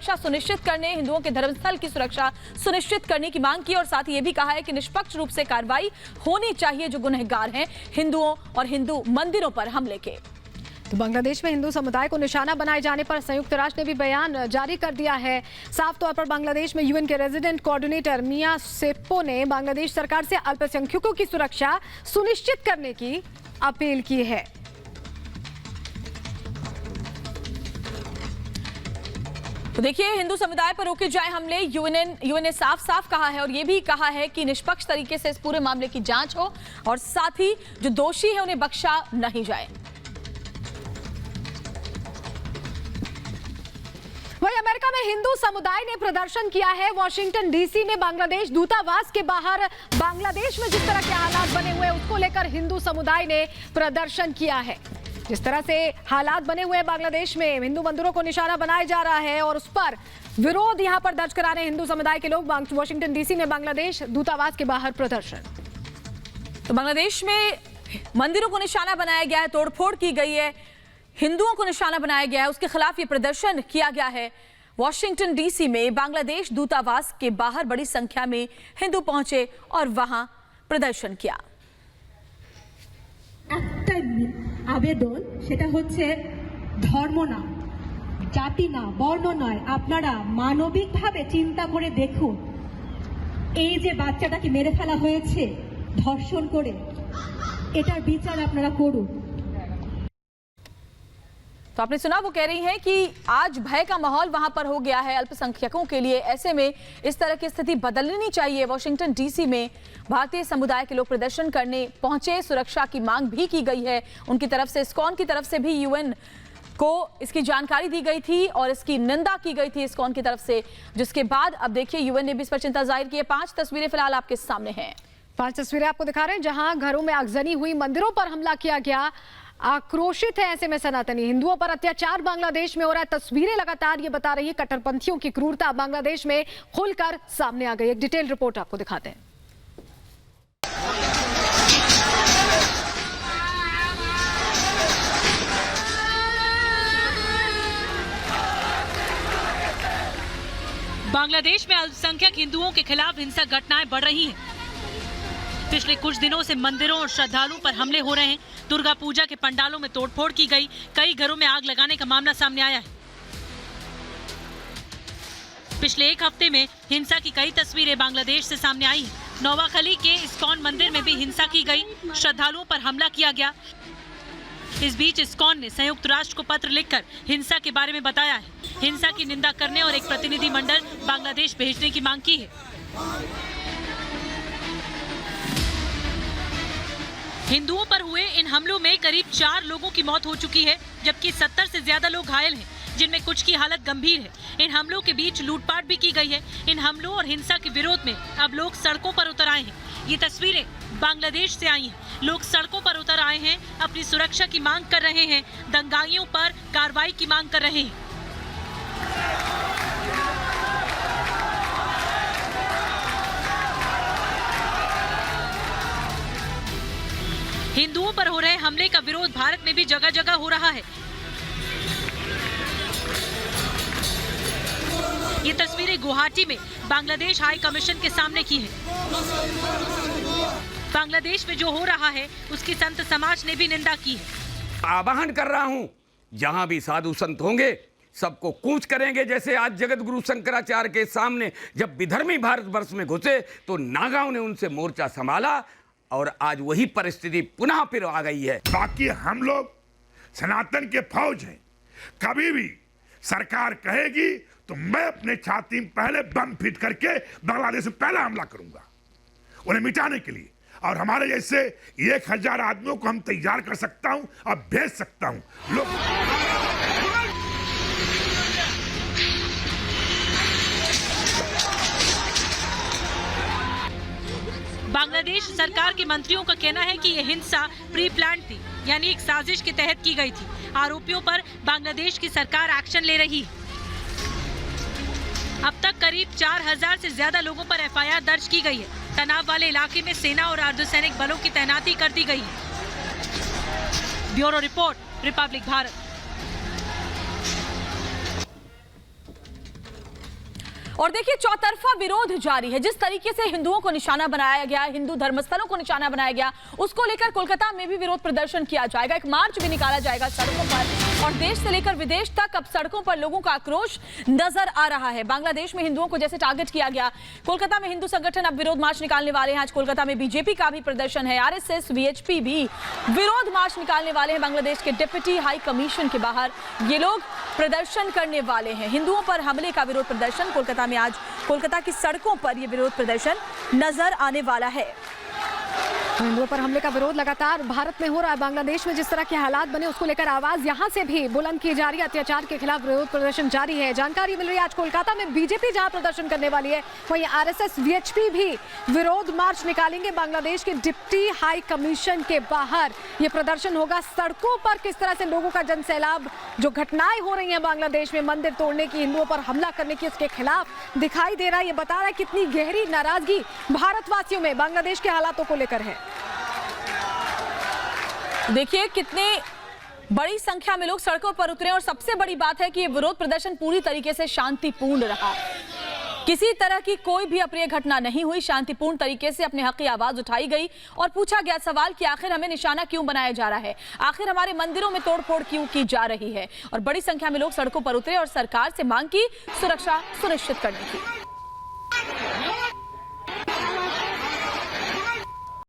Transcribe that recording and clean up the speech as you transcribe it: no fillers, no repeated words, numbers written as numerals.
सुरक्षा सुनिश्चित करने, हिंदुओं के धर्मस्थल की सुरक्षा सुनिश्चित करने की मांग की और साथ ही ये भी कहा है कि निष्पक्ष रूप से कार्रवाई होनी चाहिए जो गुनहगार हैं हिंदुओं और हिंदू मंदिरों पर हमले के। तो बांग्लादेश में हिंदू समुदाय को निशाना बनाए जाने पर संयुक्त राष्ट्र ने भी बयान जारी कर दिया है। साफ तौर पर बांग्लादेश में यूएन के रेजिडेंट कोऑर्डिनेटर मिया सेप्पो ने बांग्लादेश सरकार से अल्पसंख्यकों की सुरक्षा सुनिश्चित करने की अपील की है। तो देखिए, हिंदू समुदाय पर रोके जाए हमले, यूएन ने साफ साफ कहा है और यह भी कहा है कि निष्पक्ष तरीके से इस पूरे मामले की जांच हो और साथ ही जो दोषी है उन्हें बख्शा नहीं जाए। वहीं अमेरिका में हिंदू समुदाय ने प्रदर्शन किया है। वॉशिंगटन डीसी में बांग्लादेश दूतावास के बाहर बांग्लादेश में जिस तरह के हालात बने हुए उसको लेकर हिंदू समुदाय ने प्रदर्शन किया है। जिस तरह से हालात बने हुए बांग्लादेश में हिंदू मंदिरों को निशाना बनाया जा रहा है और उस पर विरोध यहां पर दर्ज करा रहे हिंदू समुदाय के लोग। वॉशिंगटन डीसी में बांग्लादेश दूतावास के बाहर प्रदर्शन। तो बांग्लादेश में मंदिरों को निशाना बनाया गया है, तोड़फोड़ की गई है, हिंदुओं को निशाना बनाया गया है, उसके खिलाफ ये प्रदर्शन किया गया है। वॉशिंगटन डीसी में बांग्लादेश दूतावास के बाहर बड़ी संख्या में हिंदू पहुंचे और वहां प्रदर्शन किया। আবেদন সেটা হচ্ছে ধর্ম না, জাতি না, বর্ণ নয়, আপনারা মানবিকভাবে চিন্তা করে দেখুন এই যে বাচ্চাটাকে মেরে ফেলা হয়েছে ধর্ষণ করে, এটার বিচার আপনারা করুন। तो आपने सुना, वो कह रही हैं कि आज भय का माहौल वहां पर हो गया है अल्पसंख्यकों के लिए। ऐसे में इस तरह की स्थिति बदलनी चाहिए। वॉशिंगटन डीसी में भारतीय समुदाय के लोग प्रदर्शन करने पहुंचे, सुरक्षा की मांग भी की गई है उनकी तरफ से। इस्कॉन की तरफ से भी यूएन को इसकी जानकारी दी गई थी और इसकी निंदा की गई थी इस्कॉन की तरफ से, जिसके बाद अब देखिए यूएन ने भी इस पर चिंता जाहिर की है। 5 तस्वीरें फिलहाल आपके सामने हैं। 5 तस्वीरें आपको दिखा रहे हैं जहां घरों में आगजनी हुई, मंदिरों पर हमला किया गया। आक्रोशित है ऐसे में सनातनी, हिंदुओं पर अत्याचार बांग्लादेश में हो रहा है। तस्वीरें लगातार ये बता रही है कट्टरपंथियों की क्रूरता बांग्लादेश में खुलकर सामने आ गई। एक डिटेल रिपोर्ट आपको दिखाते हैं। बांग्लादेश में अल्पसंख्यक हिंदुओं के खिलाफ हिंसक घटनाएं बढ़ रही हैं। पिछले कुछ दिनों से मंदिरों और श्रद्धालुओं पर हमले हो रहे हैं। दुर्गा पूजा के पंडालों में तोड़फोड़ की गई, कई घरों में आग लगाने का मामला सामने आया है। पिछले 1 हफ्ते में हिंसा की कई तस्वीरें बांग्लादेश से सामने आई हैं। नोवाखली के इस्कॉन मंदिर में भी हिंसा की गई, श्रद्धालुओं पर हमला किया गया। इस बीच इस्कॉन ने संयुक्त राष्ट्र को पत्र लिखकर हिंसा के बारे में बताया है। हिंसा की निंदा करने और एक प्रतिनिधि मंडल बांग्लादेश भेजने की मांग की है। हिंदुओं पर हुए इन हमलों में करीब 4 लोगों की मौत हो चुकी है, जबकि 70 से ज्यादा लोग घायल हैं, जिनमें कुछ की हालत गंभीर है। इन हमलों के बीच लूटपाट भी की गई है। इन हमलों और हिंसा के विरोध में अब लोग सड़कों पर उतर आए हैं। ये तस्वीरें बांग्लादेश से आई हैं। लोग सड़कों पर उतर आए हैं, अपनी सुरक्षा की मांग कर रहे हैं, दंगाइयों पर कार्रवाई की मांग कर रहे हैं। हिंदुओं पर हो रहे हमले का विरोध भारत में भी जगह जगह हो रहा है। ये तस्वीरें गुवाहाटी में बांग्लादेश हाई कमीशन के सामने की है। बांग्लादेश में जो हो रहा है उसकी संत समाज ने भी निंदा की है। आह्वान कर रहा हूं, जहां भी साधु संत होंगे सबको कूच करेंगे। जैसे आज जगत गुरु शंकराचार्य के सामने जब विधर्मी भारतवर्ष में घुसे तो नागाओं ने उनसे मोर्चा संभाला और आज वही परिस्थिति पुनः फिर आ गई है। बाकी हम लोग सनातन के फौज हैं। कभी भी सरकार कहेगी तो मैं अपने छाती में पहले बम फिट करके बांग्लादेश में पहला हमला करूंगा उन्हें मिटाने के लिए। और हमारे जैसे 1000 आदमियों को हम तैयार कर सकता हूं और भेज सकता हूं। लोग बांग्लादेश सरकार के मंत्रियों का कहना है कि यह हिंसा प्री प्लान थी, यानी एक साजिश के तहत की गई थी। आरोपियों पर बांग्लादेश की सरकार एक्शन ले रही है। अब तक करीब 4000 से ज्यादा लोगों पर एफआईआर दर्ज की गई है। तनाव वाले इलाके में सेना और अर्धसैनिक बलों की तैनाती कर दी गई है। Bureau report, Republic Bharat. और देखिए चौतरफा विरोध जारी है। जिस तरीके से हिंदुओं को निशाना बनाया गया, हिंदू धर्मस्थलों को निशाना बनाया गया, उसको लेकर कोलकाता में भी विरोध प्रदर्शन किया जाएगा। एक मार्च भी निकाला जाएगा सड़कों पर और देश से लेकर विदेश तक अब सड़कों पर लोगों का आक्रोश नजर आ रहा है। बांग्लादेश में हिंदुओं को जैसे टारगेट किया गया, कोलकाता में हिंदू संगठन अब विरोध मार्च निकालने वाले हैं। आज कोलकाता में बीजेपी का भी प्रदर्शन है, आरएसएस, वीएचपी भी विरोध मार्च निकालने वाले हैं। बांग्लादेश के डिप्टी हाई कमीशन के बाहर ये लोग प्रदर्शन करने वाले हैं। हिंदुओं पर हमले का विरोध प्रदर्शन कोलकाता में आज कोलकाता की सड़कों पर यह विरोध प्रदर्शन नजर आने वाला है। हिंदुओं पर हमले का विरोध लगातार भारत में हो रहा है। बांग्लादेश में जिस तरह के हालात बने उसको लेकर आवाज यहां से भी बुलंद की जा रही है। अत्याचार के खिलाफ विरोध प्रदर्शन जारी है। जानकारी मिल रही है आज कोलकाता में बीजेपी जहां प्रदर्शन करने वाली है, वहीं आरएसएस, वीएचपी भी विरोध मार्च निकालेंगे। बांग्लादेश के डिप्टी हाई कमीशन के बाहर यह प्रदर्शन होगा। सड़कों पर किस तरह से लोगों का जनसैलाब, जो घटनाएं हो रही है बांग्लादेश में मंदिर तोड़ने की, हिंदुओं पर हमला करने की, उसके खिलाफ दिखाई दे रहा है। ये बता रहा है कितनी गहरी नाराजगी भारतवासियों में बांग्लादेश के हालातों को लेकर है। देखिए कितने बड़ी संख्या में लोग सड़कों पर उतरे और सबसे बड़ी बात है कि ये विरोध प्रदर्शन पूरी तरीके से शांतिपूर्ण रहा। किसी तरह की कोई भी अप्रिय घटना नहीं हुई। शांतिपूर्ण तरीके से अपने हक की आवाज उठाई गई और पूछा गया सवाल कि आखिर हमें निशाना क्यों बनाया जा रहा है, आखिर हमारे मंदिरों में तोड़फोड़ क्यों की जा रही है। और बड़ी संख्या में लोग सड़कों पर उतरे और सरकार से मांग की सुरक्षा सुनिश्चित करने की।